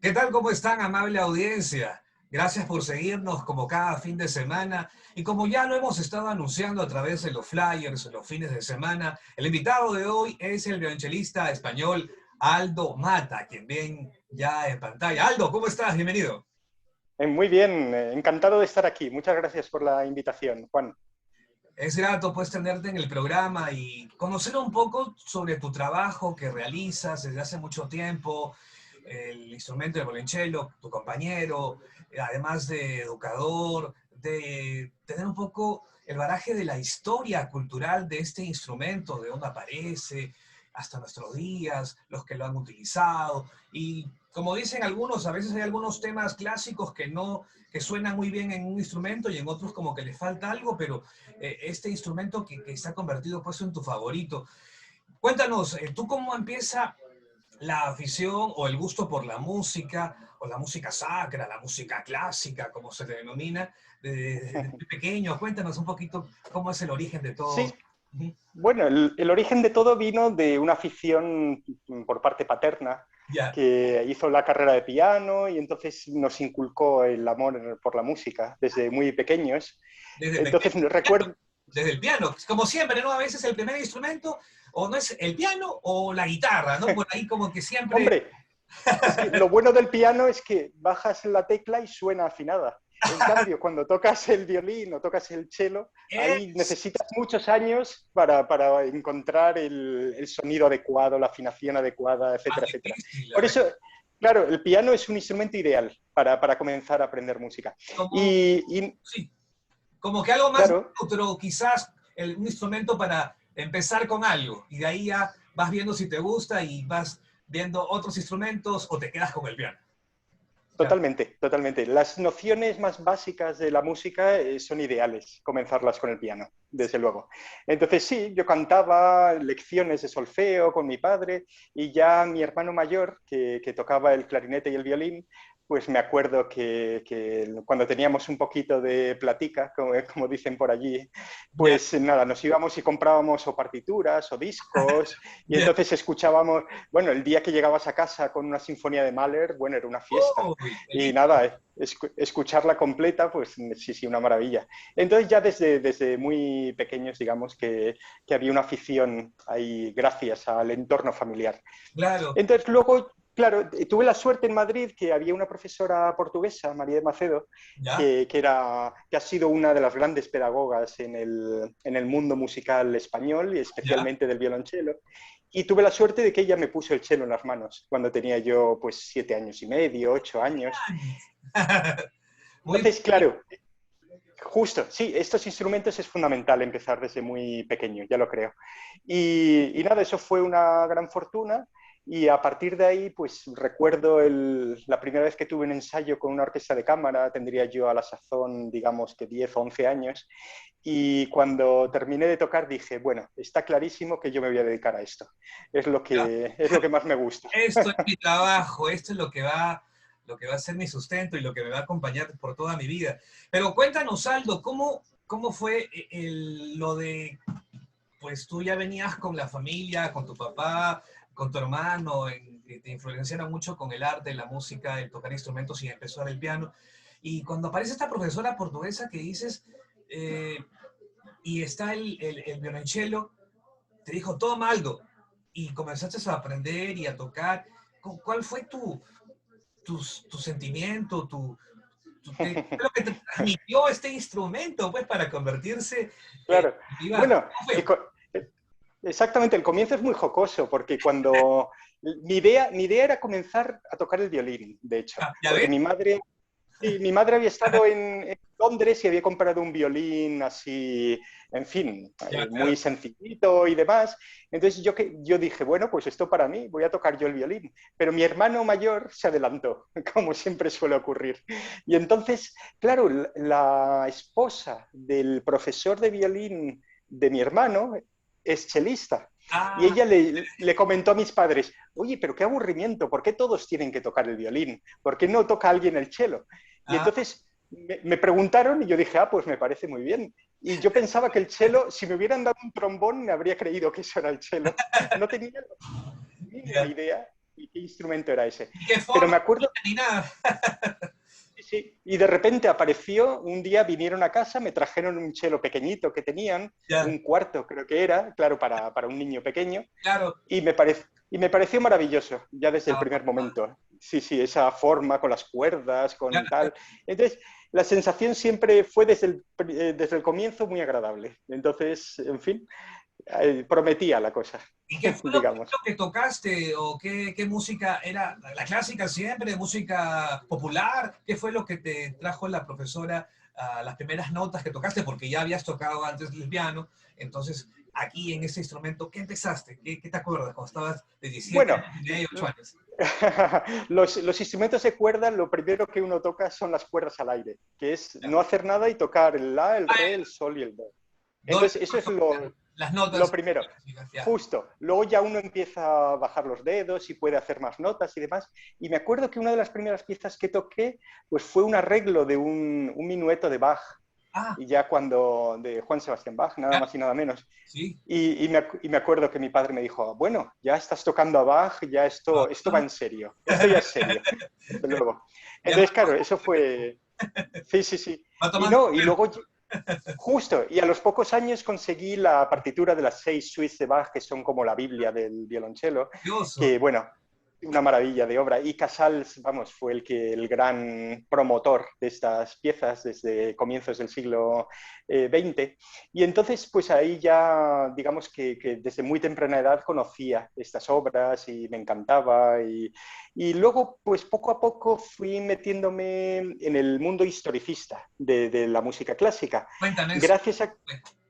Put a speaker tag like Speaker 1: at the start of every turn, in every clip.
Speaker 1: ¿Qué tal? ¿Cómo están, amable audiencia? Gracias por seguirnos como cada fin de semana. Y como ya lo hemos estado anunciando a través de los flyers, los fines de semana, el invitado de hoy es el violonchelista español Aldo Mata, quien ven ya en pantalla. Aldo, ¿cómo estás? Bienvenido.
Speaker 2: Muy bien, encantado de estar aquí. Muchas gracias por la invitación, Juan.
Speaker 1: Es grato pues tenerte en el programa y conocer un poco sobre tu trabajo que realizas desde hace mucho tiempo, el instrumento de violonchelo, tu compañero, además de educador, de tener un poco el bagaje de la historia cultural de este instrumento, de dónde aparece, hasta nuestros días, los que lo han utilizado. Y como dicen algunos, a veces hay algunos temas clásicos que suenan muy bien en un instrumento y en otros como que le falta algo, pero este instrumento que se ha convertido pues en tu favorito. Cuéntanos, ¿tú cómo empieza la afición o el gusto por la música, o la música sacra, la música clásica, como se le denomina, desde pequeño? Cuéntanos un poquito cómo es el origen de todo.
Speaker 2: Sí, bueno, el origen de todo vino de una afición por parte paterna
Speaker 1: Ya,
Speaker 2: que hizo la carrera de piano y entonces nos inculcó el amor por la música desde muy pequeños.
Speaker 1: desde
Speaker 2: Entonces
Speaker 1: pequeño,
Speaker 2: recuerdo,
Speaker 1: desde el piano, como siempre, ¿no? A veces el primer instrumento o no es el piano o la guitarra, ¿no? Por ahí como que siempre...
Speaker 2: hombre, es que lo bueno del piano es que bajas la tecla y suena afinada. En cambio, cuando tocas el violín o tocas el cello, ahí
Speaker 1: Es,
Speaker 2: necesitas muchos años para encontrar el sonido adecuado, la afinación adecuada,
Speaker 1: más
Speaker 2: etcétera, etcétera.
Speaker 1: difícil, la
Speaker 2: Por
Speaker 1: verdad.
Speaker 2: eso, claro, el piano es un instrumento ideal para comenzar a aprender música.
Speaker 1: Como,
Speaker 2: Y
Speaker 1: sí, como que algo más
Speaker 2: claro,
Speaker 1: neutro, quizás un instrumento para empezar con algo. Y de ahí ya vas viendo si te gusta y vas viendo otros instrumentos o te quedas con el piano. Ya.
Speaker 2: totalmente, totalmente. Las nociones más básicas de la música son ideales, comenzarlas con el piano, desde luego. Entonces sí, yo cantaba lecciones de solfeo con mi padre y ya mi hermano mayor, que tocaba el clarinete y el violín, pues me acuerdo que cuando teníamos un poquito de platica, como dicen por allí,
Speaker 1: Ya,
Speaker 2: pues nada, nos íbamos y comprábamos o partituras o discos y
Speaker 1: ya.
Speaker 2: entonces escuchábamos, bueno, el día que llegabas a casa con una sinfonía de Mahler, bueno, era una fiesta.
Speaker 1: Uy, qué
Speaker 2: Y
Speaker 1: lindo.
Speaker 2: nada, escucharla completa, pues sí, sí, una maravilla. Entonces ya desde muy pequeños, digamos, que había una afición ahí gracias al entorno familiar.
Speaker 1: Claro,
Speaker 2: Entonces luego, claro, tuve la suerte en Madrid que había una profesora portuguesa, María de Macedo,
Speaker 1: ya.
Speaker 2: que ha sido una de las grandes pedagogas en el mundo musical español y
Speaker 1: Ya.
Speaker 2: especialmente del violonchelo. Y tuve la suerte de que ella me puso el cello en las manos cuando tenía yo pues 7 años y medio, 8 años.
Speaker 1: Muy
Speaker 2: Entonces, claro, justo, sí, estos instrumentos es fundamental empezar desde muy pequeño, ya lo creo. Y nada, eso fue una gran fortuna y a partir de ahí, pues recuerdo la primera vez que tuve un ensayo con una orquesta de cámara, tendría yo a la sazón, digamos que 10 o 11 años, y cuando terminé de tocar dije, bueno, está clarísimo que yo me voy a dedicar a esto,
Speaker 1: ya.
Speaker 2: es lo que más me gusta.
Speaker 1: Esto es mi trabajo, esto es lo que va a ser mi sustento y lo que me va a acompañar por toda mi vida. Pero cuéntanos, Aldo, ¿cómo fue lo de pues tú ya venías con la familia, con tu papá, con tu hermano, que te influenciaron mucho con el arte, la música, el tocar instrumentos y empezar el piano. Y cuando aparece esta profesora portuguesa que dices, eh, y está el violonchelo, te dijo, toma Aldo, y comenzaste a aprender y a tocar. ¿Cuál fue tu sentimiento, qué fue lo que te transmitió este instrumento, pues, para convertirse
Speaker 2: Claro,
Speaker 1: en...
Speaker 2: bueno,
Speaker 1: ¿Cómo fue?
Speaker 2: exactamente, el comienzo es muy jocoso porque cuando mi idea era comenzar a tocar el violín, de hecho,
Speaker 1: ¿Ya
Speaker 2: porque
Speaker 1: ves?
Speaker 2: mi madre había estado en Londres y había comprado un violín así, en fin,
Speaker 1: Ya, claro.
Speaker 2: muy sencillito y demás. Entonces yo dije, bueno, pues esto para mí, voy a tocar yo el violín. Pero mi hermano mayor se adelantó, como siempre suele ocurrir. Y entonces, claro, la esposa del profesor de violín de mi hermano es chelista. Y
Speaker 1: Ah,
Speaker 2: ella le comentó a mis padres, oye, pero qué aburrimiento, ¿por qué todos tienen que tocar el violín? ¿Por qué no toca alguien el cello? Y
Speaker 1: ah,
Speaker 2: entonces me preguntaron y yo dije, pues me parece muy bien. Y yo pensaba que el cello, si me hubieran dado un trombón, me habría creído que eso era el cello. No tenía la mínima
Speaker 1: ya.
Speaker 2: idea. ¿Y qué instrumento era ese?
Speaker 1: ¿Y qué
Speaker 2: Pero
Speaker 1: forma?
Speaker 2: me acuerdo,
Speaker 1: Ni nada.
Speaker 2: sí, sí, y de repente apareció, un día vinieron a casa, me trajeron un cello pequeñito que tenían,
Speaker 1: Ya,
Speaker 2: un cuarto creo que era, claro, para un niño pequeño,
Speaker 1: claro.
Speaker 2: y me pareció maravilloso, ya desde el
Speaker 1: Ah,
Speaker 2: primer momento. Sí, sí, esa forma con las cuerdas, con
Speaker 1: claro.
Speaker 2: tal. Entonces, la sensación siempre fue desde el comienzo muy agradable. Entonces, en fin, prometía la cosa,
Speaker 1: ¿Y qué fue lo
Speaker 2: digamos.
Speaker 1: primero que tocaste o qué música era? ¿La clásica siempre? ¿Música popular? ¿Qué fue lo que te trajo la profesora a las primeras notas que tocaste? Porque ya habías tocado antes el piano. Entonces, aquí en ese instrumento, ¿qué empezaste? ¿Qué te acuerdas cuando estabas de 17
Speaker 2: Bueno,
Speaker 1: años y medio, 8 años?
Speaker 2: los instrumentos de cuerda, lo primero que uno toca son las cuerdas al aire, que es no hacer nada y tocar el la, el re, el sol y el do.
Speaker 1: Do, re,
Speaker 2: Entonces, eso
Speaker 1: mi,
Speaker 2: es
Speaker 1: fa, sol, las
Speaker 2: lo
Speaker 1: notas.
Speaker 2: primero.
Speaker 1: Ya.
Speaker 2: Justo. Luego ya uno empieza a bajar los dedos y puede hacer más notas y demás. Y me acuerdo que una de las primeras piezas que toqué pues fue un arreglo de un minueto de Bach,
Speaker 1: Ah,
Speaker 2: y ya cuando de Juan Sebastián Bach, nada
Speaker 1: ya,
Speaker 2: más y nada menos.
Speaker 1: sí.
Speaker 2: Y me acuerdo que mi padre me dijo, bueno, ya estás tocando a Bach, ya esto va
Speaker 1: Ah,
Speaker 2: en serio, esto ya es serio, desde luego.
Speaker 1: ya
Speaker 2: Entonces, claro, eso fue, sí, sí, sí.
Speaker 1: va
Speaker 2: Y
Speaker 1: tomando
Speaker 2: no, y
Speaker 1: cuerpo.
Speaker 2: luego, justo, y a los pocos años conseguí la partitura de las 6 suites de Bach, que son como la Biblia del violonchelo,
Speaker 1: Curioso.
Speaker 2: que bueno, una maravilla de obra. Y Casals, vamos, fue el gran promotor de estas piezas desde comienzos del siglo XX. Y entonces, pues ahí ya, digamos que desde muy temprana edad conocía estas obras y me encantaba. Y luego, pues poco a poco fui metiéndome en el mundo historicista de la música clásica.
Speaker 1: Cuéntame eso.
Speaker 2: Gracias a,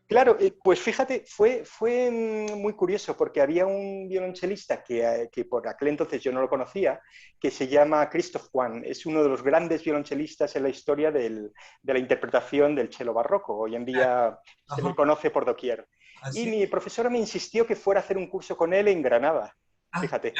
Speaker 2: claro, pues fíjate, fue muy curioso porque había un violonchelista que por aquel entonces yo no lo conocía, que se llama Christoph Juan. Es uno de los grandes violonchelistas en la historia de la interpretación del cello barroco. Hoy en día se le
Speaker 1: Ajá,
Speaker 2: conoce por doquier. Y
Speaker 1: así es.
Speaker 2: mi profesora me insistió que fuera a hacer un curso con él en Granada,
Speaker 1: Ah,
Speaker 2: fíjate.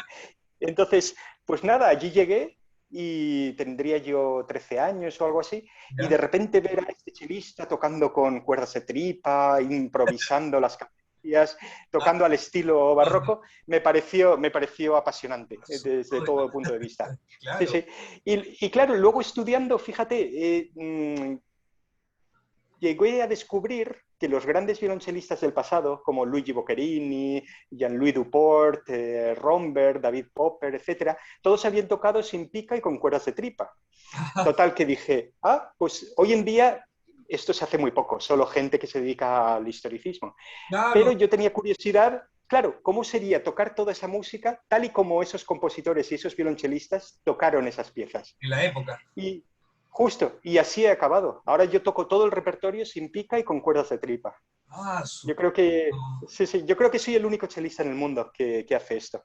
Speaker 2: Entonces, pues nada, allí llegué y tendría yo 13 años o algo así, y
Speaker 1: ya.
Speaker 2: de repente ver a este chelista tocando con cuerdas de tripa, improvisando las cadencias,
Speaker 1: Ah,
Speaker 2: tocando al estilo barroco, me pareció apasionante desde todo punto de vista. Sí,
Speaker 1: claro.
Speaker 2: sí. Y claro, luego estudiando, fíjate, llegué a descubrir que los grandes violonchelistas del pasado, como Luigi Boccherini, Jean-Louis Duport, Romberg, David Popper, etcétera, todos habían tocado sin pica y con cuerdas de tripa. Total, que dije, pues hoy en día esto se hace muy poco, solo gente que se dedica al historicismo. Pero
Speaker 1: Claro,
Speaker 2: yo tenía curiosidad, claro, ¿cómo sería tocar toda esa música tal y como esos compositores y esos violonchelistas tocaron esas piezas?
Speaker 1: en la época.
Speaker 2: Y justo, y así he acabado. Ahora yo toco todo el repertorio sin pica y con cuerdas de tripa.
Speaker 1: Ah,
Speaker 2: Yo creo que,
Speaker 1: no.
Speaker 2: sí, sí, yo creo que soy el único chelista en el mundo que hace esto,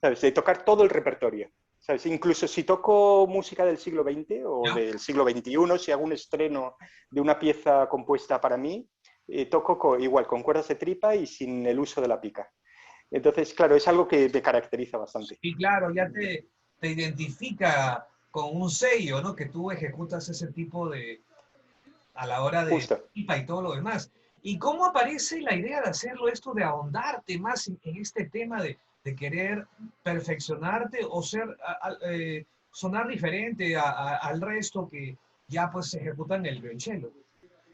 Speaker 2: ¿sabes? De tocar todo el repertorio, ¿sabes? Incluso si toco música del siglo XX o
Speaker 1: ¿Ya?
Speaker 2: del siglo XXI, si hago un estreno de una pieza compuesta para mí, toco igual con cuerdas de tripa y sin el uso de la pica. Entonces, claro, es algo que me caracteriza bastante.
Speaker 1: Y claro, ya te identifica con un sello, ¿no? Que tú ejecutas ese tipo de, a la hora de
Speaker 2: Justo.
Speaker 1: pipa y todo lo demás. ¿Y cómo aparece la idea de hacerlo esto, de ahondarte más en este tema de querer perfeccionarte o ser, sonar diferente al resto que ya pues se ejecutan el violonchelo?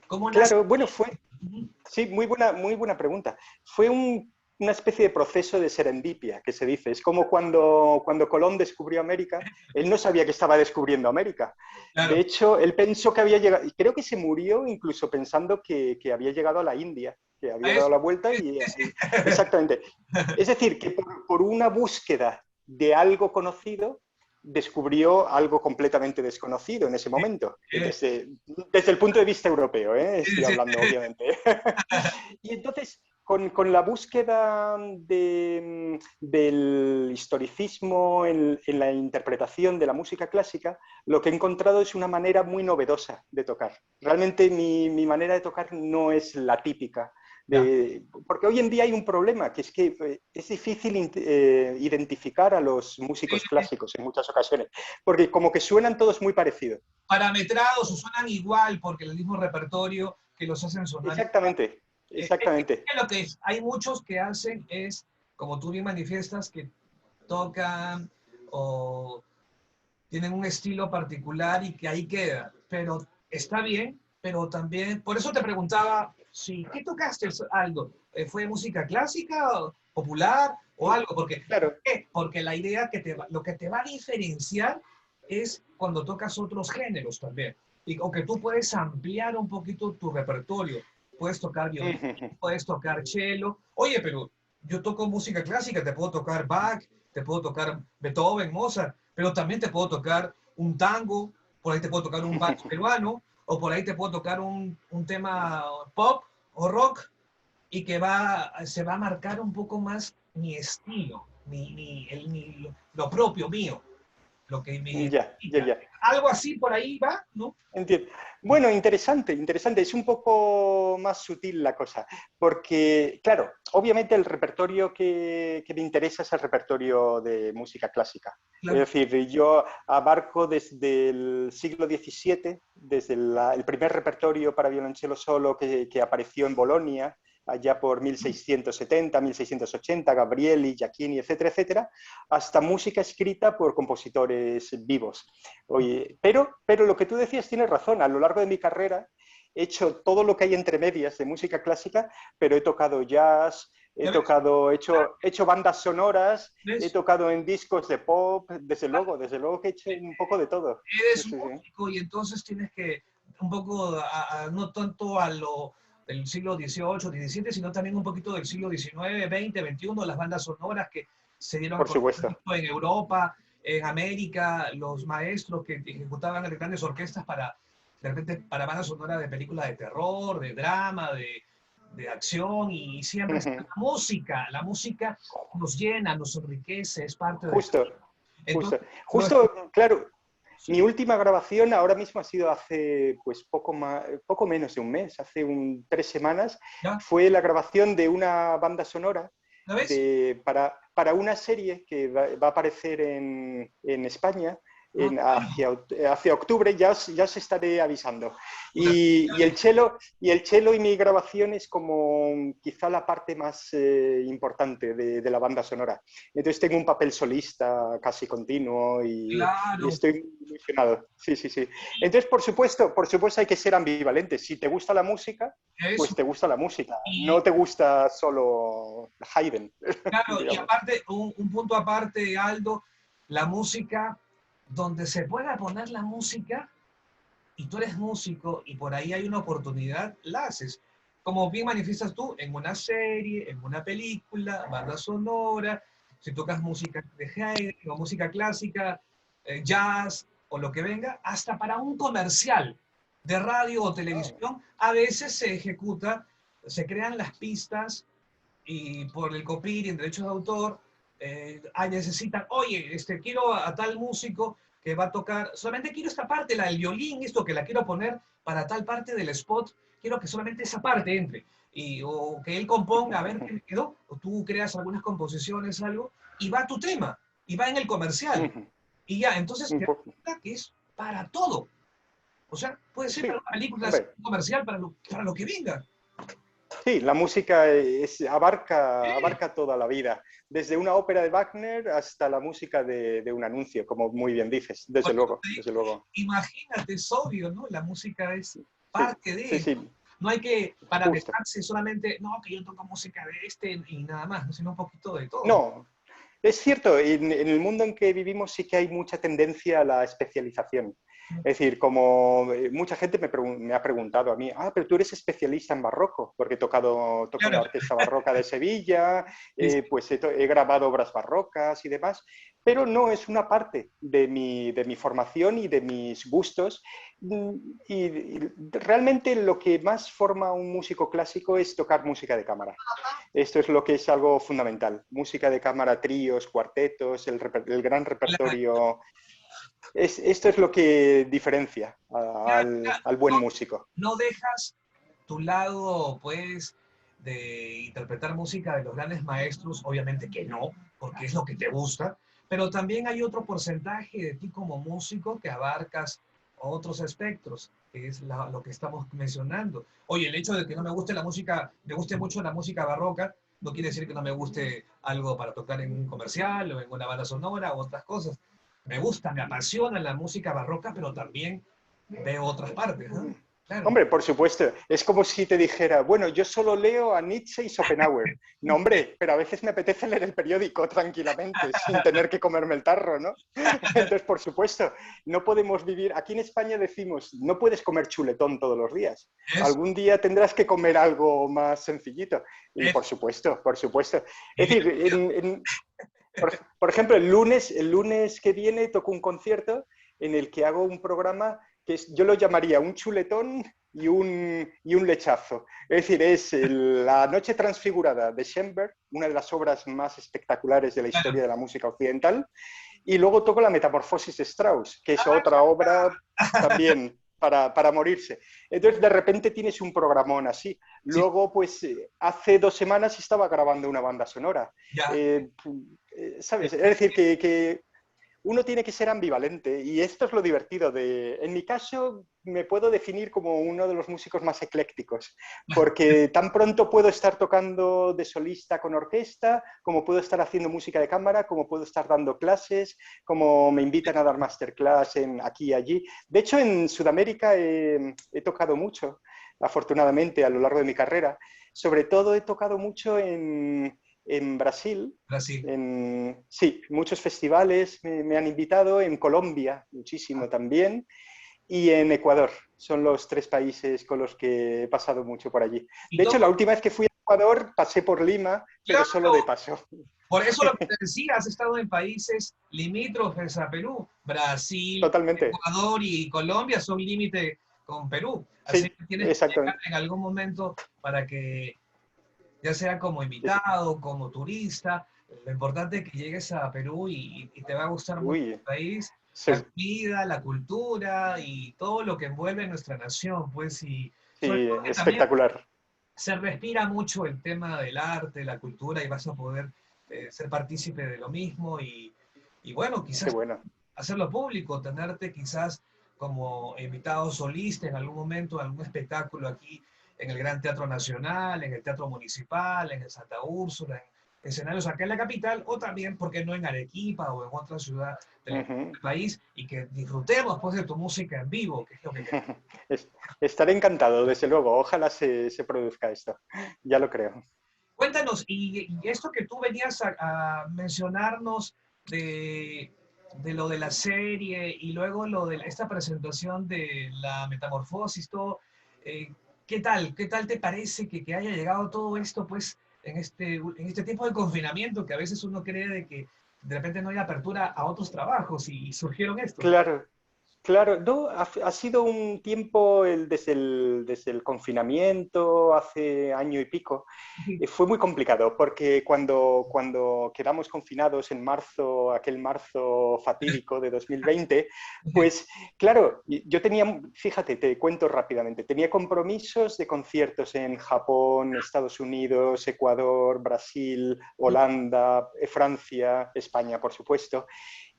Speaker 1: ¿Cómo nace?
Speaker 2: Claro, bueno,
Speaker 1: Ujú.
Speaker 2: sí, muy buena pregunta. Fue una especie de proceso de serendipia, que se dice. Es como cuando Colón descubrió América, él no sabía que estaba descubriendo América. De
Speaker 1: Claro.
Speaker 2: hecho, él pensó que había llegado, y creo que se murió incluso pensando que había llegado a la India, que
Speaker 1: A
Speaker 2: había dado
Speaker 1: eso.
Speaker 2: la vuelta exactamente. Es decir, que por una búsqueda de algo conocido, descubrió algo completamente desconocido en ese momento, desde el punto de vista europeo,
Speaker 1: Sí,
Speaker 2: estoy
Speaker 1: sí,
Speaker 2: hablando obviamente. Y entonces, con la búsqueda del historicismo en la interpretación de la música clásica, lo que he encontrado es una manera muy novedosa de tocar. Realmente mi manera de tocar no es la típica.
Speaker 1: ya.
Speaker 2: Porque hoy en día hay un problema, que es que es difícil identificar a los
Speaker 1: Sí,
Speaker 2: músicos
Speaker 1: sí.
Speaker 2: clásicos en muchas ocasiones, porque como que suenan todos muy parecidos.
Speaker 1: Parametrados o suenan igual porque el mismo repertorio que los hacen sonar.
Speaker 2: Exactamente, exactamente.
Speaker 1: Lo que es, hay muchos que hacen es, como tú bien manifiestas, que tocan. o tienen un estilo particular y que ahí queda. Pero está bien, pero también, por eso te preguntaba, si, ¿qué tocaste algo? ¿Fue música clásica, o popular o algo? Porque, ¿por
Speaker 2: Claro.
Speaker 1: qué? Porque la idea lo que te va a diferenciar es cuando tocas otros géneros también. O que tú puedes ampliar un poquito tu repertorio. Puedes tocar violín, puedes tocar cello. Oye, pero yo toco música clásica, te puedo tocar Bach, te puedo tocar Beethoven, Mozart, pero también te puedo tocar un tango, por ahí te puedo tocar un vals peruano, o por ahí te puedo tocar un tema pop o rock, y que se va a marcar un poco más mi estilo, lo propio mío, lo que me
Speaker 2: Ya, ya,
Speaker 1: identifica.
Speaker 2: ya.
Speaker 1: Algo así por ahí va, ¿no?
Speaker 2: Entiendo. Bueno, interesante, interesante. Es un poco más sutil la cosa, porque, claro, obviamente el repertorio que me interesa es el repertorio de música clásica. Es
Speaker 1: Claro.
Speaker 2: decir, yo abarco desde el siglo XVII, desde el primer repertorio para violonchelo solo que apareció en Bolonia, allá por 1670, 1680, Gabrieli, Giacchini, etcétera, etcétera, hasta música escrita por compositores vivos. Oye, pero lo que tú decías tienes razón. A lo largo de mi carrera he hecho todo lo que hay entre medias de música clásica, pero he tocado jazz,
Speaker 1: ¿Ya ves?
Speaker 2: he hecho bandas sonoras, he
Speaker 1: ¿Ves?
Speaker 2: tocado en discos de pop, desde luego que he hecho un poco de todo. Sí,
Speaker 1: Eres
Speaker 2: sí, sí.
Speaker 1: músico y entonces tienes que un poco, no tanto a lo del siglo XVIII, XVII, sino también un poquito del siglo XIX, XX, XXI, las bandas sonoras que se dieron a
Speaker 2: Por
Speaker 1: conocer
Speaker 2: supuesto.
Speaker 1: mucho en Europa, en América, los maestros que ejecutaban grandes orquestas de repente, para bandas sonoras de películas de terror, de drama, de acción, y siempre está la música nos llena, nos enriquece, es parte de la
Speaker 2: Justo,
Speaker 1: vida.
Speaker 2: justo.
Speaker 1: Entonces, no es...
Speaker 2: Justo, claro, mi
Speaker 1: Sí,
Speaker 2: última grabación ahora mismo ha sido hace pues poco menos de un mes, hace 3 semanas.
Speaker 1: ¿ya?
Speaker 2: Fue la grabación de una banda sonora
Speaker 1: ¿La ves?
Speaker 2: para una serie que va a aparecer en España
Speaker 1: Ah,
Speaker 2: hacia octubre, ya os estaré avisando.
Speaker 1: puta,
Speaker 2: Y el cello y mi grabación es como quizá la parte más importante de la banda sonora. Entonces tengo un papel solista casi continuo y
Speaker 1: claro.
Speaker 2: estoy muy emocionado. Sí, sí, sí. Entonces, por supuesto hay que ser ambivalente. Si te gusta la música,
Speaker 1: Eso.
Speaker 2: pues te gusta la música.
Speaker 1: Y
Speaker 2: No te gusta solo Haydn,
Speaker 1: claro, y
Speaker 2: digamos.
Speaker 1: aparte, un punto aparte, Aldo, la música, donde se pueda poner la música, y tú eres músico, y por ahí hay una oportunidad, la haces. Como bien manifiestas tú, en una serie, en una película, banda sonora, si tocas música de Haydn o música clásica, jazz o lo que venga, hasta para un comercial de radio o
Speaker 2: Oh.
Speaker 1: televisión, a veces se ejecuta, se crean las pistas y por el copyright en derechos de autor, necesitan, oye, quiero a tal músico que va a tocar, solamente quiero esta parte, la del violín, esto que la quiero poner para tal parte del spot, quiero que solamente esa parte entre, o que él componga, a ver qué me quedó, o tú creas algunas composiciones, algo, y va tu tema, y va en el comercial, y ya, entonces te das cuenta que es para todo, o sea, puede ser para
Speaker 2: Sí,
Speaker 1: una película,
Speaker 2: hombre.
Speaker 1: un comercial, para lo que venga.
Speaker 2: Sí, la música abarca toda la vida, desde una ópera de Wagner hasta la música de un anuncio, como muy bien dices,
Speaker 1: Por
Speaker 2: desde
Speaker 1: eso
Speaker 2: luego,
Speaker 1: te digo,
Speaker 2: desde luego.
Speaker 1: imagínate, es obvio, ¿no? La música es
Speaker 2: Sí,
Speaker 1: parte
Speaker 2: sí,
Speaker 1: de,
Speaker 2: sí,
Speaker 1: no hay que
Speaker 2: justo.
Speaker 1: parametrarse solamente, no, que yo toco música de y nada más, ¿no? Sino un poquito de todo.
Speaker 2: No, es cierto, en el mundo en que vivimos sí que hay mucha tendencia a la especialización. Es decir, como mucha gente me ha preguntado a mí, pero tú eres especialista en barroco, porque toco en
Speaker 1: Claro,
Speaker 2: la Orquesta Barroca de Sevilla,
Speaker 1: sí, sí,
Speaker 2: pues he grabado obras barrocas y demás, pero no es una parte de mi formación y de mis gustos. Y realmente lo que más forma un músico clásico es tocar música de cámara. Esto es lo que es algo fundamental. Música de cámara, tríos, cuartetos, el gran
Speaker 1: claro,
Speaker 2: repertorio. Esto es lo que diferencia
Speaker 1: claro.
Speaker 2: al buen músico.
Speaker 1: No dejas tu lado, pues, de interpretar música de los grandes maestros, obviamente que no, porque es lo que te gusta, pero también hay otro porcentaje de ti como músico que abarcas otros espectros, que es lo que estamos mencionando. Oye, el hecho de que no me guste la música, me guste mucho la música barroca, No quiere decir que no me guste algo para tocar en un comercial o en una banda sonora u otras cosas. Me gusta, me apasiona la música barroca, pero también veo otras partes, ¿no? Claro.
Speaker 2: Hombre, por supuesto. Es como si te dijera, bueno, yo solo leo a Nietzsche y Schopenhauer. No, hombre, pero a veces me apetece leer el periódico tranquilamente, sin tener que comerme el tarro, ¿no? Entonces, por supuesto, no podemos vivir... Aquí en España decimos, no puedes comer chuletón todos los días.
Speaker 1: Eso,
Speaker 2: Algún día tendrás que comer algo más sencillito. Y
Speaker 1: eso.
Speaker 2: por supuesto, por supuesto.
Speaker 1: Y
Speaker 2: Es
Speaker 1: bien,
Speaker 2: decir, por ejemplo, el lunes que viene toco un concierto en el que hago un programa que yo lo llamaría un chuletón y un lechazo. Es decir, es La Noche Transfigurada de Schoenberg, una de las obras más espectaculares de la historia de la música occidental, y luego toco La Metamorfosis de Strauss, que es otra obra también para morirse. Entonces, de repente tienes un programón así.
Speaker 1: sí,
Speaker 2: Luego, pues, hace 2 semanas estaba grabando una banda sonora.
Speaker 1: ya.
Speaker 2: Eh, ¿Sabes? Es decir, que uno tiene que ser ambivalente y esto es lo divertido en mi caso me puedo definir como uno de los músicos más eclécticos, porque tan pronto puedo estar tocando de solista con orquesta, como puedo estar haciendo música de cámara, como puedo estar dando clases, como me invitan a dar masterclass aquí y allí. De hecho, en Sudamérica he tocado mucho, afortunadamente, a lo largo de mi carrera. Sobre todo he tocado mucho en Brasil,
Speaker 1: Brasil.
Speaker 2: sí, muchos festivales me han invitado, en Colombia
Speaker 1: Ah,
Speaker 2: muchísimo también, y en Ecuador. Son los 3 países con los que he pasado mucho por allí.
Speaker 1: y
Speaker 2: De hecho, la
Speaker 1: todo,
Speaker 2: última vez que fui a Ecuador pasé por Lima, pero solo de
Speaker 1: claro,
Speaker 2: paso.
Speaker 1: por eso lo que te decía, has estado en países limítrofes a Perú. Brasil,
Speaker 2: Totalmente.
Speaker 1: Ecuador y Colombia son límite con Perú. Así
Speaker 2: Sí,
Speaker 1: que tienes que llegar
Speaker 2: exactamente.
Speaker 1: en algún momento para que, ya sea como invitado, como turista, lo importante es que llegues a Perú y te va a gustar mucho
Speaker 2: Uy,
Speaker 1: el país, la
Speaker 2: sí,
Speaker 1: comida, la cultura y todo lo que envuelve nuestra nación, pues, y sobre
Speaker 2: sí,
Speaker 1: todo que también
Speaker 2: espectacular.
Speaker 1: se respira mucho el tema del arte, la cultura, y vas a poder ser partícipe de lo mismo y bueno,
Speaker 2: Qué
Speaker 1: quizás
Speaker 2: bueno.
Speaker 1: hacerlo público, tenerte quizás como invitado solista en algún momento, algún espectáculo aquí en el Gran Teatro Nacional, en el Teatro Municipal, en el Santa Úrsula, en escenarios acá en la capital, o también, ¿por qué no en Arequipa o en otra ciudad del
Speaker 2: Ujú.
Speaker 1: país? Y que disfrutemos pues de tu música en vivo, que es lo que queremos.
Speaker 2: Estaré encantado, desde luego. Ojalá se produzca esto. Ya lo creo.
Speaker 1: Cuéntanos, y esto que tú venías a mencionarnos de lo de la serie y luego lo de esta presentación de la metamorfosis, todo, eh, ¿qué tal? ¿Qué tal te parece que haya llegado todo esto pues en este tiempo de confinamiento que a veces uno cree de que de repente no hay apertura a otros trabajos y surgieron estos?
Speaker 2: Claro, claro, no, ha sido un tiempo desde el confinamiento, hace año y pico, fue muy complicado porque cuando quedamos confinados en marzo, aquel marzo fatídico de 2020, pues claro, yo tenía, fíjate, te cuento rápidamente, tenía compromisos de conciertos en Japón, Estados Unidos, Ecuador, Brasil, Holanda, Francia, España, por supuesto,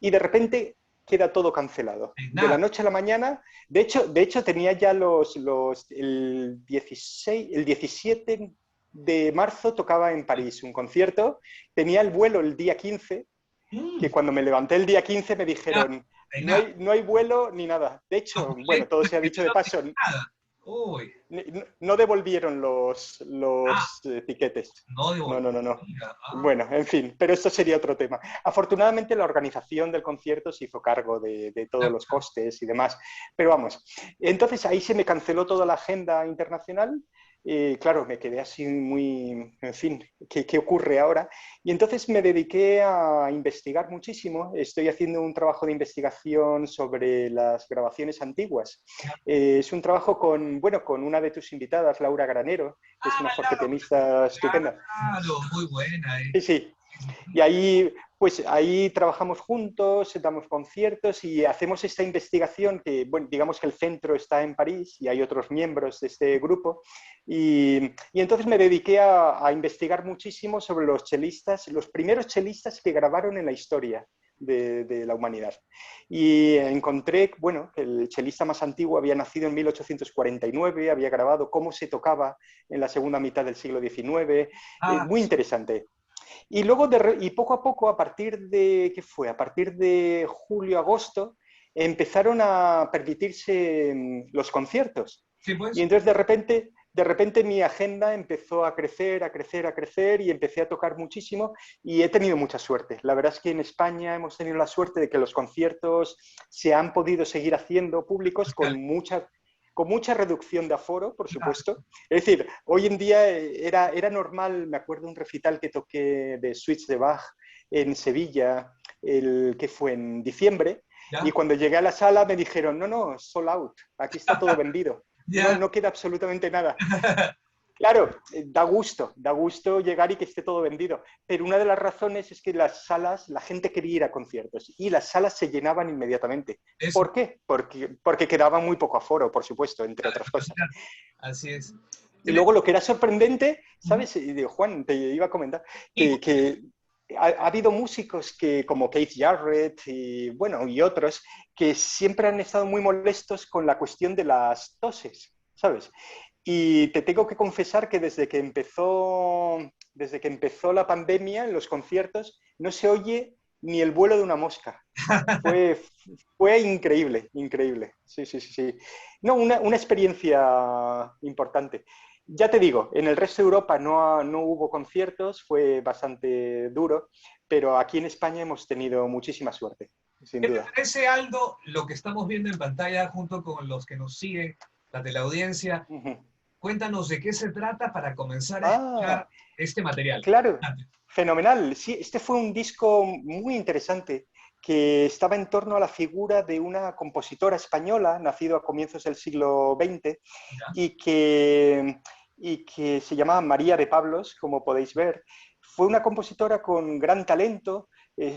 Speaker 2: y de repente queda todo cancelado. De la
Speaker 1: Nada.
Speaker 2: noche a la mañana, de hecho tenía ya el 16, el 17 de marzo tocaba en París un concierto, tenía el vuelo el día 15,
Speaker 1: Mm,
Speaker 2: que cuando me levanté el día 15 me
Speaker 1: nada,
Speaker 2: dijeron,
Speaker 1: nada.
Speaker 2: no hay vuelo ni nada. De
Speaker 1: Los
Speaker 2: hecho, bueno, todo
Speaker 1: boletos
Speaker 2: se ha
Speaker 1: que
Speaker 2: dicho
Speaker 1: no
Speaker 2: de
Speaker 1: lo
Speaker 2: paso,
Speaker 1: nada. Uy.
Speaker 2: no devolvieron
Speaker 1: Ah,
Speaker 2: los tiquetes.
Speaker 1: no
Speaker 2: No, no, no, no.
Speaker 1: devolvía. Ah,
Speaker 2: Bueno, en fin, pero esto sería otro tema. Afortunadamente la organización del concierto se hizo cargo de todos los costes y demás. Pero vamos, entonces ahí se me canceló toda la agenda internacional. Claro, me quedé así muy, en fin, ¿qué ocurre ahora? Y entonces me dediqué a investigar muchísimo. Estoy haciendo un trabajo de investigación sobre las grabaciones antiguas. Es un trabajo bueno, con una de tus invitadas, Laura Granero, que es una fortepianista estupenda.
Speaker 1: claro, muy buena.
Speaker 2: Sí, sí. Y ahí, pues ahí trabajamos juntos, damos conciertos y hacemos esta investigación que, bueno, digamos que el centro está en París y hay otros miembros de este grupo. Y entonces me dediqué a investigar muchísimo sobre los chelistas, los primeros chelistas que grabaron en la historia de la humanidad. Y encontré, bueno, que el chelista más antiguo había nacido en 1849, había grabado cómo se tocaba en la segunda mitad del siglo XIX,
Speaker 1: Ah,
Speaker 2: muy interesante. Y luego, y poco a poco, a partir de, ¿qué fue? A partir de julio, agosto, empezaron a permitirse los conciertos.
Speaker 1: sí,
Speaker 2: Y
Speaker 1: pues.
Speaker 2: entonces de repente mi agenda empezó a crecer, a crecer, a crecer y empecé a tocar muchísimo y he tenido mucha suerte. La verdad es que en España hemos tenido la suerte de que los conciertos se han podido seguir haciendo públicos con mucha reducción de aforo, por supuesto. Es decir, hoy en día era normal, me acuerdo un recital que toqué de Suites de Bach en Sevilla, el que fue en diciembre, y
Speaker 1: ¿Ya?
Speaker 2: cuando llegué a la sala me dijeron, no, no, sold out, aquí está todo vendido. No,
Speaker 1: ¿Ya?
Speaker 2: no queda absolutamente nada. Claro, da gusto llegar y que esté todo vendido, pero una de las razones es que las salas, la gente quería ir a conciertos y las salas se llenaban inmediatamente.
Speaker 1: Eso.
Speaker 2: ¿Por qué? Porque quedaba muy poco aforo, por supuesto, entre otras cosas.
Speaker 1: Así es.
Speaker 2: Y luego lo que era sorprendente,
Speaker 1: Ujú.
Speaker 2: ¿sabes? Y digo, Juan, te iba a comentar
Speaker 1: Y
Speaker 2: que ha habido músicos que, como Keith Jarrett y, bueno, y otros, que siempre han estado muy molestos con la cuestión de las toses, ¿sabes? Y te tengo que confesar que desde que empezó la pandemia en los conciertos, no se oye ni el vuelo de una mosca. Fue, fue increíble, increíble. Sí, sí, sí, sí. No, una experiencia importante. Ya te digo, en el resto de Europa no hubo conciertos, fue bastante duro, pero aquí en España hemos tenido muchísima suerte, sin
Speaker 1: ¿qué te
Speaker 2: duda.
Speaker 1: parece, Aldo, lo que estamos viendo en pantalla junto con los que nos siguen, la de la audiencia?
Speaker 2: Ujú.
Speaker 1: Cuéntanos de qué se trata para comenzar a
Speaker 2: Ah,
Speaker 1: escuchar este material.
Speaker 2: claro, fenomenal. Sí, este fue un disco muy interesante que estaba en torno a la figura de una compositora española, nacida a comienzos del siglo XX,
Speaker 1: ¿Ya?
Speaker 2: y que, y que se llamaba María de Pablos, como podéis ver. Fue una compositora con gran talento,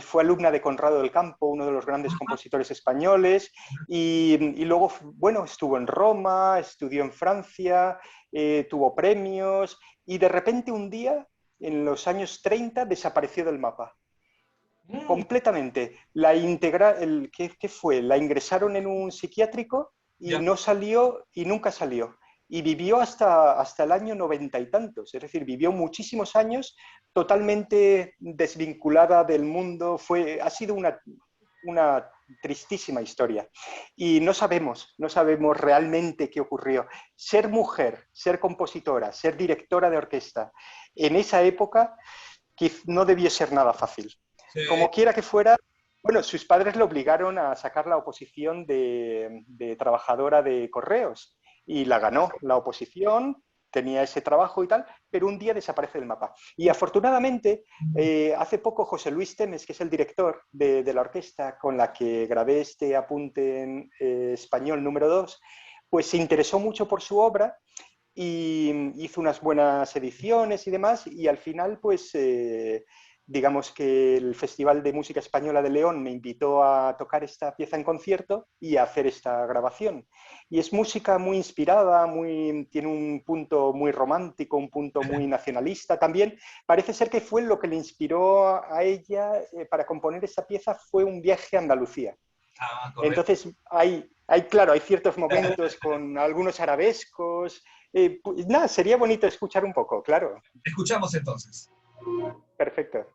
Speaker 2: fue alumna de Conrado del Campo, uno de los grandes compositores españoles, y luego, bueno, estuvo en Roma, estudió en Francia, tuvo premios, y de repente un día, en los años 30, desapareció del mapa
Speaker 1: Mm,
Speaker 2: completamente. ¿Qué fue? La ingresaron en un psiquiátrico y
Speaker 1: ya.
Speaker 2: no salió y nunca salió. Y vivió hasta el año 90 y tantos, es decir, vivió muchísimos años totalmente desvinculada del mundo. Ha sido una tristísima historia. Y no sabemos realmente qué ocurrió. Ser mujer, ser compositora, ser directora de orquesta en esa época no debió ser nada fácil.
Speaker 1: Sí.
Speaker 2: Como quiera que fuera, bueno, sus padres le obligaron a sacar la oposición de trabajadora de correos y la ganó la oposición, tenía ese trabajo y tal, pero un día desaparece del mapa. Y afortunadamente, hace poco José Luis Temes, que es el director de la orquesta con la que grabé este apunte en español número 2, pues se interesó mucho por su obra y hizo unas buenas ediciones y demás, y al final, pues, digamos que el Festival de Música Española de León me invitó a tocar esta pieza en concierto y a hacer esta grabación. Y es música muy inspirada, tiene un punto muy romántico, un punto muy nacionalista también. Parece ser que fue lo que le inspiró a ella para componer esta pieza, fue un viaje a Andalucía.
Speaker 1: Ah, correcto.
Speaker 2: Entonces, claro, hay ciertos momentos con algunos arabescos. Pues, nada, sería bonito escuchar un poco, claro.
Speaker 1: Escuchamos entonces.
Speaker 2: Perfecto.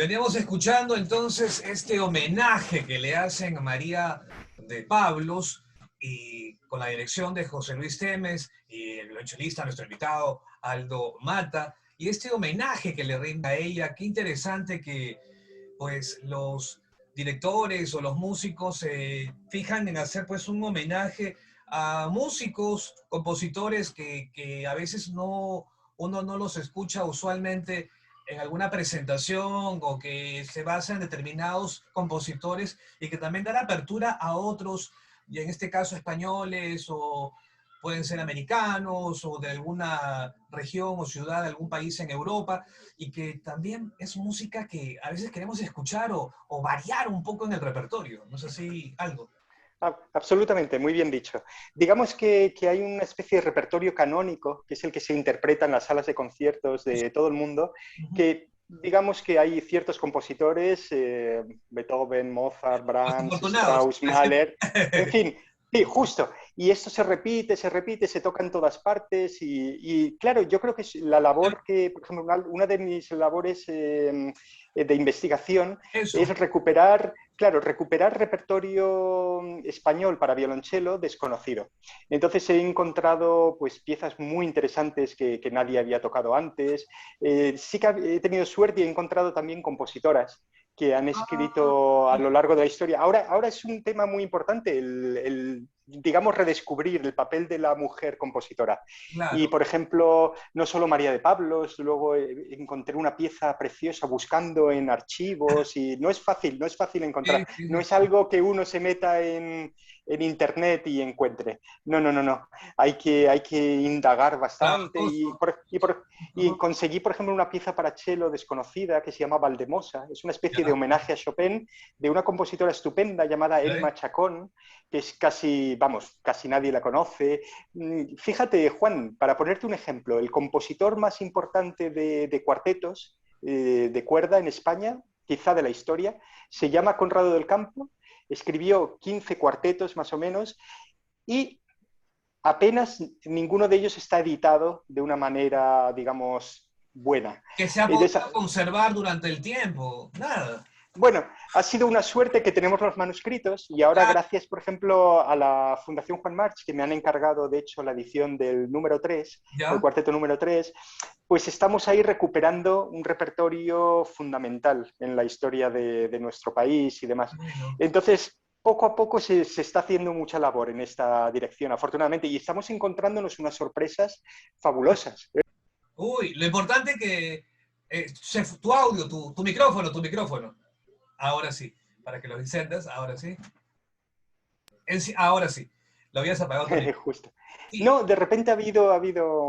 Speaker 1: Veníamos escuchando entonces este homenaje que le hacen a María de Pablos y con la dirección de José Luis Temes y el violonchelista, nuestro invitado Aldo Mata, y este homenaje que le rinde a ella. Qué interesante que pues los directores o los músicos se fijan en hacer pues un homenaje a músicos, compositores que a veces uno no los escucha usualmente en alguna presentación o que se basa en determinados compositores y que también dan apertura a otros, y en este caso españoles o pueden ser americanos o de alguna región o ciudad de algún país en Europa, y que también es música que a veces queremos escuchar o variar un poco en el repertorio. No sé si algo.
Speaker 2: Absolutamente, muy bien dicho. Digamos que hay una especie de repertorio canónico, que es el que se interpreta en las salas de conciertos de todo el mundo, que digamos que hay ciertos compositores, Beethoven, Mozart,
Speaker 1: Los
Speaker 2: Brahms,
Speaker 1: afortunados.
Speaker 2: Strauss, Mahler, en fin, sí, justo. Y esto se repite, se toca en todas partes y claro, yo creo que es la labor que, por ejemplo, una de mis labores de investigación
Speaker 1: Eso.
Speaker 2: es recuperar, claro, recuperar repertorio español para violonchelo desconocido. Entonces he encontrado pues, piezas muy interesantes que nadie había tocado antes. Sí que he tenido suerte y he encontrado también compositoras que han escrito a lo largo de la historia. Ahora es un tema muy importante digamos, redescubrir el papel de la mujer compositora. Y,
Speaker 1: Claro.
Speaker 2: por ejemplo, no solo María de Pablos, luego encontré una pieza preciosa buscando en archivos y no es fácil encontrar.
Speaker 1: Sí, sí,
Speaker 2: No
Speaker 1: sí.
Speaker 2: es algo que uno se meta en internet y encuentre. No. Hay que indagar bastante
Speaker 1: Trabajoso.
Speaker 2: y conseguí, por ejemplo, una pieza para cello desconocida que se llama Valdemosa. Es una especie de
Speaker 1: Ya.
Speaker 2: homenaje a Chopin de una compositora estupenda llamada
Speaker 1: ¿Eh?
Speaker 2: Emma Chacón, que es casi, vamos, casi nadie la conoce. Fíjate, Juan, para ponerte un ejemplo, el compositor más importante de cuartetos de cuerda en España, quizá de la historia, se llama Conrado del Campo, escribió 15 cuartetos más o menos y apenas ninguno de ellos está editado de una manera, digamos, buena.
Speaker 1: Que se ha
Speaker 2: De
Speaker 1: podido
Speaker 2: esa,
Speaker 1: conservar durante el tiempo. Nada.
Speaker 2: Bueno, ha sido una suerte que tenemos los manuscritos y ahora
Speaker 1: Claro,
Speaker 2: gracias, por ejemplo, a la Fundación Juan March, que me han encargado, de hecho, la edición del número 3, del
Speaker 1: ya.
Speaker 2: cuarteto número 3, pues estamos ahí recuperando un repertorio fundamental en la historia de nuestro país y demás.
Speaker 1: Bueno.
Speaker 2: Entonces, poco a poco se está haciendo mucha labor en esta dirección, afortunadamente, y estamos encontrándonos unas sorpresas fabulosas.
Speaker 1: Uy, lo importante que tu audio, tu micrófono, tu micrófono. Ahora sí, para que lo enciendas, ahora sí. Ahora sí, lo habías apagado tu micrófono.
Speaker 2: Justo.
Speaker 1: Sí,
Speaker 2: No, de repente ha habido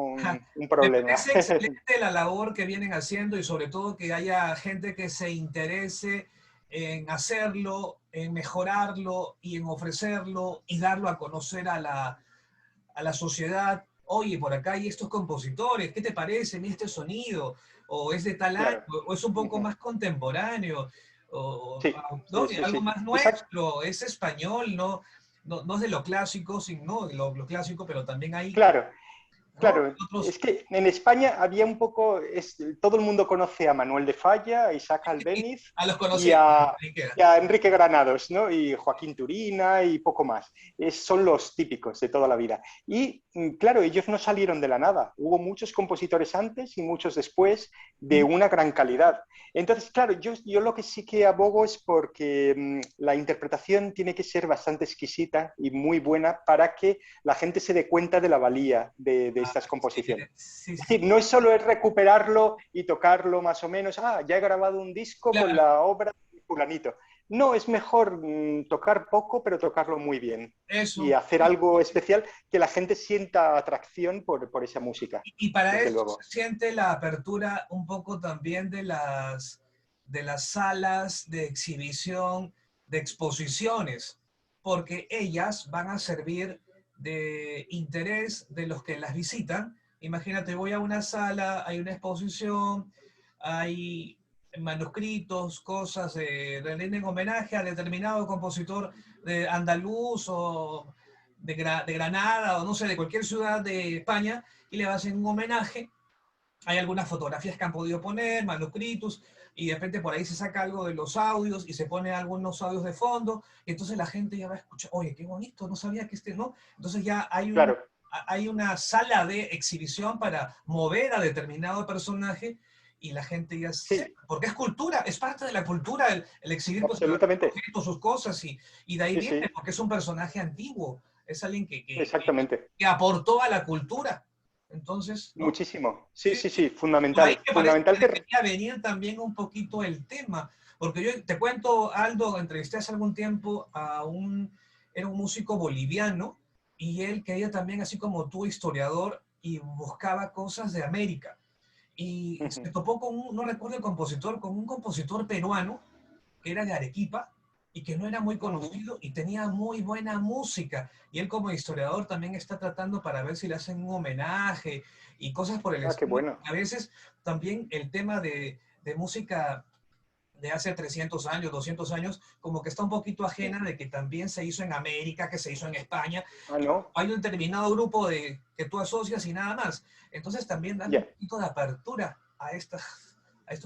Speaker 2: un
Speaker 1: me
Speaker 2: problema.
Speaker 1: parece excelente la labor que vienen haciendo y sobre todo que haya gente que se interese en hacerlo, en mejorarlo y en ofrecerlo y darlo a conocer a la sociedad. Oye, por acá hay estos compositores, ¿qué te parece? Mira este sonido, o es de tal año,
Speaker 2: Claro.
Speaker 1: o es un poco
Speaker 2: Ujú.
Speaker 1: más contemporáneo, o
Speaker 2: Sí,
Speaker 1: ¿no?
Speaker 2: sí, sí,
Speaker 1: Algo
Speaker 2: sí.
Speaker 1: más
Speaker 2: Exacto.
Speaker 1: nuestro, es español, no es de lo clásico, sino lo clásico, pero también hay,
Speaker 2: Claro.
Speaker 1: ¿no?
Speaker 2: Claro,
Speaker 1: Otros,
Speaker 2: es que en España había un poco, todo el mundo conoce a Manuel de Falla, a Isaac Albéniz
Speaker 1: a los
Speaker 2: y
Speaker 1: conocidos,
Speaker 2: a,
Speaker 1: ahí queda.
Speaker 2: y a Enrique Granados, ¿no? Y Joaquín Turina y poco más. Son los típicos de toda la vida. Y claro, ellos no salieron de la nada. Hubo muchos compositores antes y muchos después de una gran calidad. Entonces, claro, yo lo que sí que abogo es porque la interpretación tiene que ser bastante exquisita y muy buena para que la gente se dé cuenta de la valía de estas
Speaker 1: Sí,
Speaker 2: composiciones.
Speaker 1: sí,
Speaker 2: Es
Speaker 1: sí,
Speaker 2: decir, no es solo es recuperarlo y tocarlo más o menos, ya he grabado un disco con
Speaker 1: claro,
Speaker 2: la obra de fulanito. No, es mejor tocar poco, pero tocarlo muy bien y
Speaker 1: eso.
Speaker 2: hacer algo especial que la gente sienta atracción por esa música,
Speaker 1: Y para
Speaker 2: desde
Speaker 1: esto se
Speaker 2: luego.
Speaker 1: siente la apertura un poco también de las salas de exhibición, de exposiciones, porque ellas van a servir de interés de los que las visitan. Imagínate, voy a una sala, hay una exposición, hay manuscritos, cosas de rinden homenaje a determinado compositor de andaluz o de Granada o no sé, de cualquier ciudad de España y le hacen un homenaje hay algunas fotografías que han podido poner, manuscritos, y de repente por ahí se saca algo de los audios y se pone algunos audios de fondo, y entonces la gente ya va a escuchar, oye, qué bonito, no sabía que ¿no? Entonces ya
Speaker 2: Claro,
Speaker 1: hay una sala de exhibición para mover a determinado personaje y la gente ya
Speaker 2: sí,
Speaker 1: porque es cultura, es parte de la cultura el exhibir pues,
Speaker 2: absolutamente.
Speaker 1: objetos, sus cosas, y de ahí
Speaker 2: Sí,
Speaker 1: viene,
Speaker 2: sí,
Speaker 1: porque es un personaje antiguo, es alguien
Speaker 2: exactamente.
Speaker 1: que aportó a la cultura. Entonces, ¿no?
Speaker 2: Muchísimo. Sí,
Speaker 1: Sí,
Speaker 2: sí,
Speaker 1: sí.
Speaker 2: sí,
Speaker 1: Por ahí
Speaker 2: fundamental.
Speaker 1: me parece
Speaker 2: Fundamental
Speaker 1: que
Speaker 2: que...
Speaker 1: debería venir también un poquito el tema, porque yo te cuento, Aldo, entrevisté hace algún tiempo era un músico boliviano, y él quería también, así como tú, historiador, y buscaba cosas de América. Y se topó con no recuerdo el compositor, con un compositor peruano, que era de Arequipa, y que no era muy conocido y tenía muy buena música. Y él como historiador también está tratando para ver si le hacen un homenaje y cosas por el
Speaker 2: Ah, qué
Speaker 1: estilo.
Speaker 2: bueno.
Speaker 1: A veces también el tema de música de hace 300 años, 200 años, como que está un poquito
Speaker 2: Sí.
Speaker 1: ajena de que también se hizo en América, que se hizo en España.
Speaker 2: Ah,
Speaker 1: Y
Speaker 2: no.
Speaker 1: hay un determinado grupo que tú asocias y nada más. Entonces también darle un
Speaker 2: Ya.
Speaker 1: poquito de apertura a estos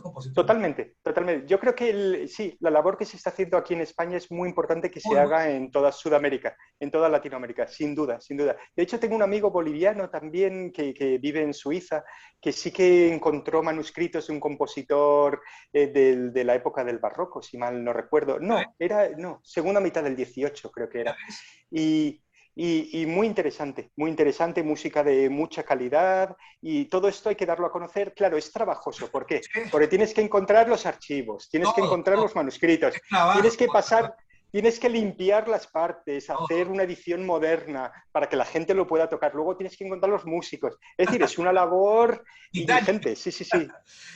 Speaker 1: compositores.
Speaker 2: Totalmente, totalmente. Yo creo que sí, la labor que se está haciendo aquí en España es muy importante que se
Speaker 1: Muy bueno.
Speaker 2: haga en toda Sudamérica, en toda Latinoamérica, sin duda, sin duda. De hecho, tengo un amigo boliviano también que vive en Suiza, que sí que encontró manuscritos de un compositor de la época del barroco, si mal no recuerdo. No, segunda mitad del 18 creo que
Speaker 1: Ya
Speaker 2: era.
Speaker 1: ves.
Speaker 2: Y, y muy interesante, música de mucha calidad y todo esto hay que darlo a conocer. Claro, es trabajoso. ¿Por qué?
Speaker 1: Sí,
Speaker 2: Porque tienes que encontrar los archivos, tienes que
Speaker 1: todo,
Speaker 2: encontrar
Speaker 1: todo.
Speaker 2: los manuscritos,
Speaker 1: Es trabajo,
Speaker 2: tienes que pasar, tienes que limpiar las partes, hacer
Speaker 1: todo.
Speaker 2: una edición moderna para que la gente lo pueda tocar. Luego tienes que encontrar los músicos. Es decir, es una labor
Speaker 1: Titánico.
Speaker 2: ingente. Sí, sí, sí.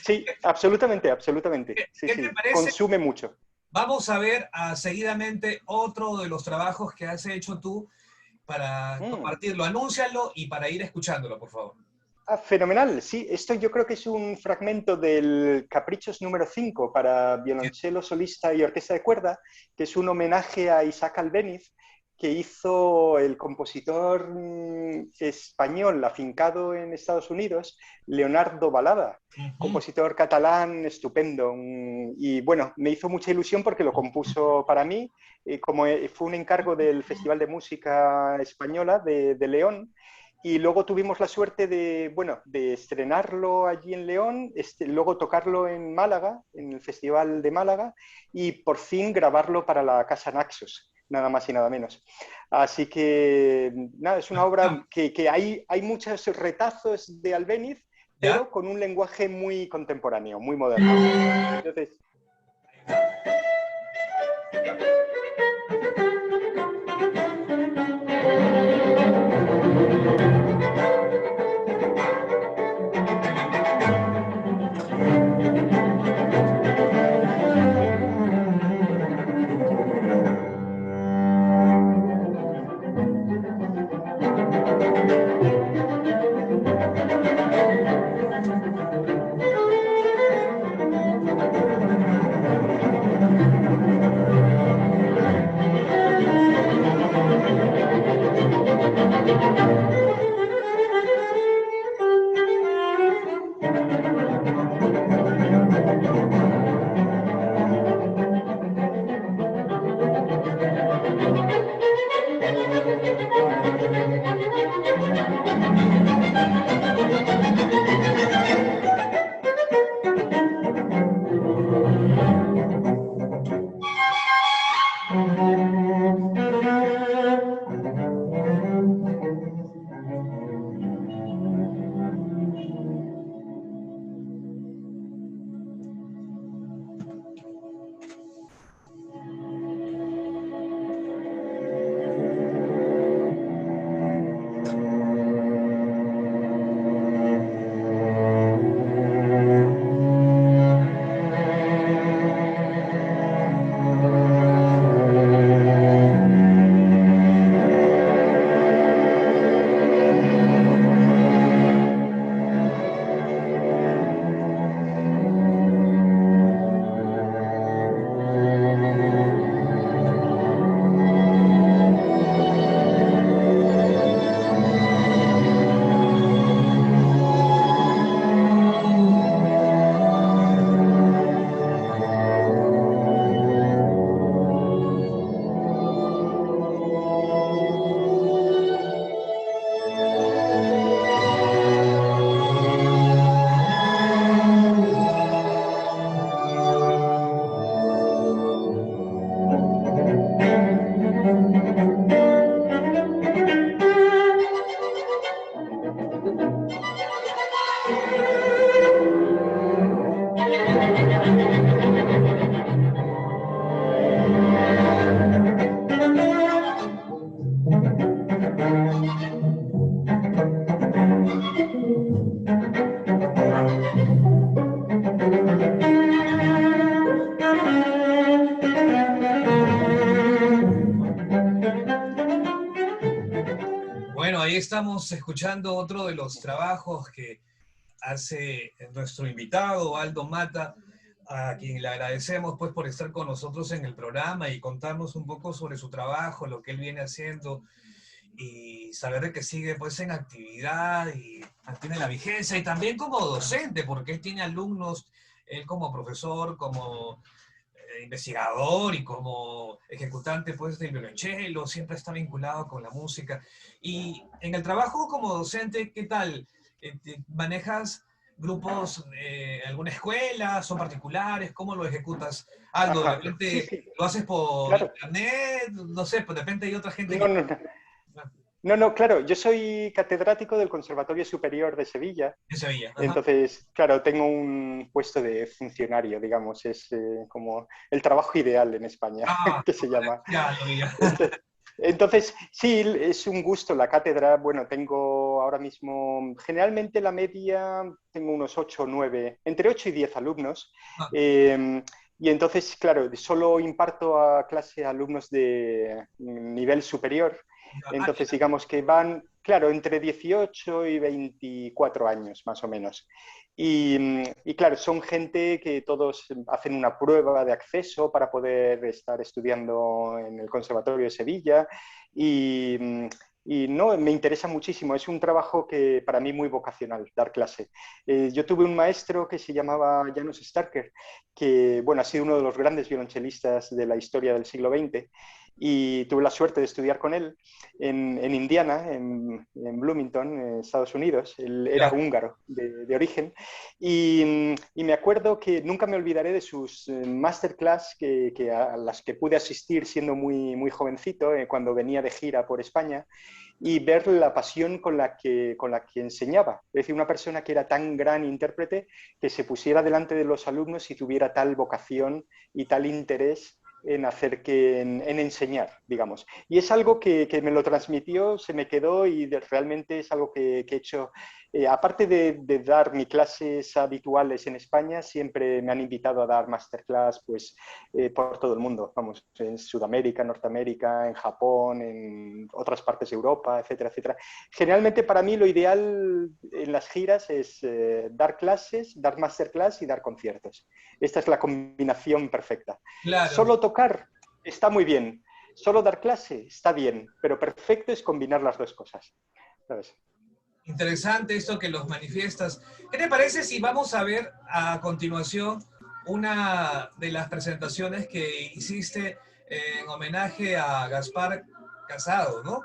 Speaker 2: Sí, absolutamente, absolutamente. Sí,
Speaker 1: ¿Qué te
Speaker 2: sí.
Speaker 1: parece?
Speaker 2: Consume mucho.
Speaker 1: Vamos a ver seguidamente otro de los trabajos que has hecho tú para
Speaker 2: Mm.
Speaker 1: compartirlo. Anúncialo y para ir escuchándolo, por favor.
Speaker 2: Ah, fenomenal, sí. Esto yo creo que es un fragmento del Caprichos número 5 para violonchelo solista y orquesta de cuerda, que es un homenaje a Isaac Albéniz, que hizo el compositor español afincado en Estados Unidos, Leonardo Balada,
Speaker 1: Ujú.
Speaker 2: compositor catalán estupendo. Y bueno, me hizo mucha ilusión porque lo compuso para mí, como fue un encargo del Festival de Música Española de León. Y luego tuvimos la suerte de, bueno, de estrenarlo allí en León, luego tocarlo en Málaga, en el Festival de Málaga, y por fin grabarlo para la Casa Naxos, nada más y nada menos. Así que, nada, es una obra que hay muchos retazos de Albéniz,
Speaker 1: ¿Ya?
Speaker 2: pero con un lenguaje muy contemporáneo, muy moderno. Entonces,
Speaker 1: Bueno, ahí estamos escuchando otro de los trabajos que hace nuestro invitado, Aldo Mata, a quien le agradecemos pues por estar con nosotros en el programa y contarnos un poco sobre su trabajo, lo que él viene haciendo y saber de que sigue pues en actividad y mantiene la vigencia y también como docente, porque él tiene alumnos, él como profesor, como investigador y como ejecutante pues del violonchelo, siempre está vinculado con la música. Y en el trabajo como docente, ¿qué tal? ¿Manejas grupos, alguna escuela, son particulares? ¿Cómo lo ejecutas? Algo, de
Speaker 2: Ajá, sí,
Speaker 1: repente
Speaker 2: sí,
Speaker 1: lo haces por
Speaker 2: claro.
Speaker 1: internet, no sé, pues de repente hay otra gente
Speaker 2: No,
Speaker 1: que...
Speaker 2: no, no. No, no, claro, yo soy catedrático del Conservatorio Superior de Sevilla,
Speaker 1: En Sevilla, ajá.
Speaker 2: entonces, claro, tengo un puesto de funcionario, digamos, es como el trabajo ideal en España,
Speaker 1: Ah,
Speaker 2: que se llama.
Speaker 1: ya lo vi. Ya.
Speaker 2: Ento- Entonces, sí, es un gusto la cátedra. Bueno, tengo ahora mismo, generalmente la media, tengo unos 8 o 9, entre 8 y 10 alumnos.
Speaker 1: Ah,
Speaker 2: eh, y entonces, claro, solo imparto a clase a alumnos de nivel superior.
Speaker 1: ya. Ah,
Speaker 2: Entonces, digamos que van, claro, entre 18 y 24 años, más o menos. Y claro, son gente que todos hacen una prueba de acceso para poder estar estudiando en el Conservatorio de Sevilla y, y no, me interesa muchísimo. Es un trabajo que para mí muy vocacional, dar clase. Yo tuve un maestro que se llamaba Janos Starker, que bueno, ha sido uno de los grandes violonchelistas de la historia del siglo XX y tuve la suerte de estudiar con él en Indiana, en Bloomington, en Estados Unidos. Él era
Speaker 1: ya.
Speaker 2: húngaro de origen y me acuerdo que nunca me olvidaré de sus masterclass a las que pude asistir siendo muy, muy jovencito, cuando venía de gira por España, y ver la pasión con la que enseñaba. Es decir, una persona que era tan gran intérprete que se pusiera delante de los alumnos y tuviera tal vocación y tal interés en enseñar, digamos. Y es algo que me lo transmitió, se me quedó y realmente es algo que he hecho. Aparte de dar mis clases habituales en España, siempre me han invitado a dar masterclass pues, por todo el mundo, vamos, en Sudamérica, Norteamérica, en Japón, en otras partes de Europa, etcétera, etcétera. Generalmente para mí lo ideal en las giras es dar clases, dar masterclass y dar conciertos. Esta es la combinación perfecta.
Speaker 1: Claro.
Speaker 2: Solo tocar está muy bien, solo dar clase está bien, pero perfecto es combinar las dos cosas, ¿sabes?
Speaker 1: Interesante esto que los manifiestas. ¿Qué te parece si vamos a ver a continuación una de las presentaciones que hiciste en homenaje a Gaspar Casado, ¿no?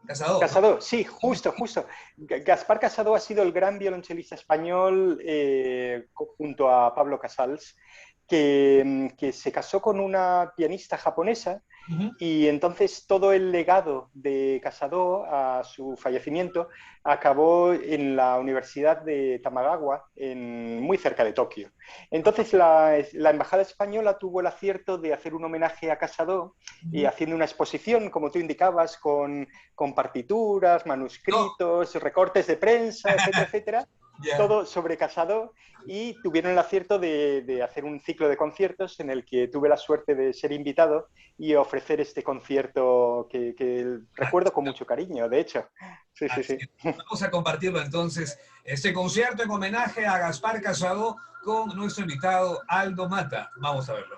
Speaker 1: Casado, ¿no?
Speaker 2: Casado, sí, justo, justo. Gaspar Casado ha sido el gran violonchelista español junto a Pablo Casals, que se casó con una pianista japonesa
Speaker 1: Ujú.
Speaker 2: y entonces todo el legado de Casado a su fallecimiento acabó en la Universidad de Tamagawa, muy cerca de Tokio. Entonces la Embajada Española tuvo el acierto de hacer un homenaje a Casado y
Speaker 1: Ujú.
Speaker 2: haciendo una exposición, como tú indicabas, con partituras,
Speaker 1: No.
Speaker 2: manuscritos, recortes de prensa, etcétera, etcétera,
Speaker 1: Ya.
Speaker 2: todo sobre Casado y tuvieron el acierto de hacer un ciclo de conciertos en el que tuve la suerte de ser invitado y ofrecer este concierto que recuerdo con mucho cariño, de hecho. Sí, sí,
Speaker 1: Así
Speaker 2: sí.
Speaker 1: es. Vamos a compartirlo entonces, este concierto en homenaje a Gaspar Casado con nuestro invitado Aldo Mata. Vamos a verlo.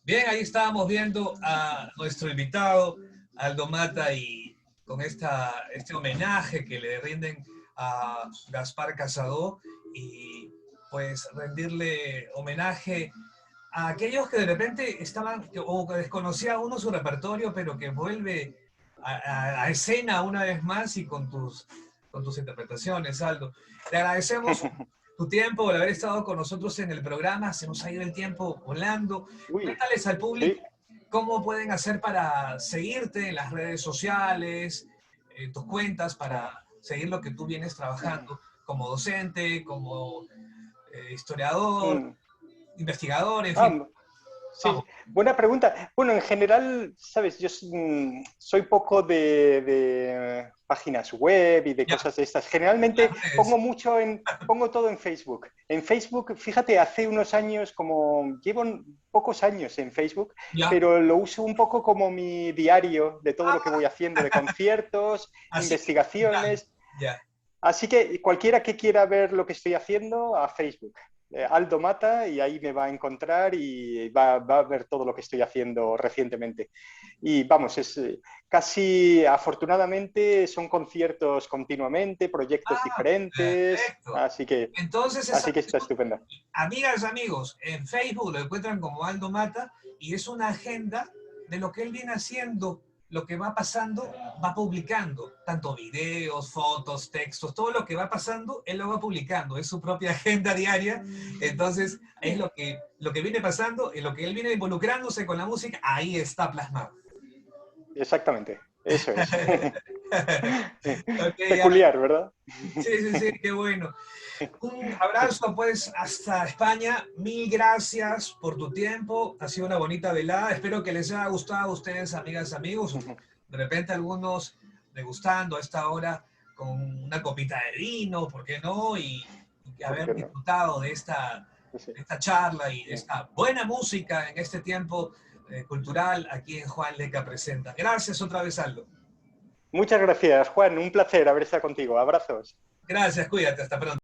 Speaker 1: Bien, ahí estábamos viendo a nuestro invitado, Aldo Mata, y con este homenaje que le rinden a Gaspar Casado, y pues rendirle homenaje a aquellos que de repente o que desconocía uno su repertorio, pero que vuelve a escena una vez más y con tus interpretaciones, Aldo. Te agradecemos tu tiempo, el haber estado con nosotros en el programa. Se nos ha ido el tiempo volando.
Speaker 2: Uy,
Speaker 1: Cuéntales al
Speaker 2: sí.
Speaker 1: público cómo pueden hacer para seguirte en las redes sociales, tus cuentas, para seguir lo que tú vienes trabajando como docente, como historiador,
Speaker 2: Mm.
Speaker 1: investigador, en fin.
Speaker 2: Ah, sí,
Speaker 1: Vamos.
Speaker 2: buena pregunta. Bueno, en general, sabes, yo soy poco de páginas web y de
Speaker 1: Ya,
Speaker 2: cosas de estas. Generalmente
Speaker 1: las redes.
Speaker 2: pongo todo en Facebook. En Facebook, fíjate, hace unos años, llevo pocos años en Facebook,
Speaker 1: Ya.
Speaker 2: pero lo uso un poco como mi diario de todo lo que voy haciendo, de conciertos,
Speaker 1: Así, ya,
Speaker 2: investigaciones.
Speaker 1: ya.
Speaker 2: Así que cualquiera que quiera ver lo que estoy haciendo, a Facebook. Aldo Mata, y ahí me va a encontrar y va a ver todo lo que estoy haciendo recientemente. Y vamos, casi afortunadamente son conciertos continuamente, proyectos diferentes,
Speaker 1: Perfecto. Entonces,
Speaker 2: así que está estupendo.
Speaker 1: amigas, amigos, en Facebook lo encuentran como Aldo Mata y es una agenda de lo que él viene haciendo, lo que va pasando, va publicando, tanto videos, fotos, textos, todo lo que va pasando, él lo va publicando, es su propia agenda diaria, entonces es lo que viene pasando, en lo que él viene involucrándose con la música, ahí está plasmado.
Speaker 2: Exactamente, eso es.
Speaker 1: Ok,
Speaker 2: Peculiar, ¿verdad?
Speaker 1: sí, sí, sí, qué bueno. Un abrazo pues hasta España. Mil gracias por tu tiempo. Ha sido una bonita velada. Espero que les haya gustado a ustedes, amigas, amigos. De repente algunos degustando a esta hora con una copita de vino, ¿por qué no? Y
Speaker 2: ¿Por
Speaker 1: haber
Speaker 2: qué no?
Speaker 1: disfrutado
Speaker 2: Sí.
Speaker 1: de esta charla y de esta buena música en este tiempo cultural aquí en Juan Leca Presenta. Gracias otra vez, Aldo.
Speaker 2: Muchas gracias, Juan. Un placer haber estado contigo. Abrazos.
Speaker 1: Gracias, cuídate, hasta pronto.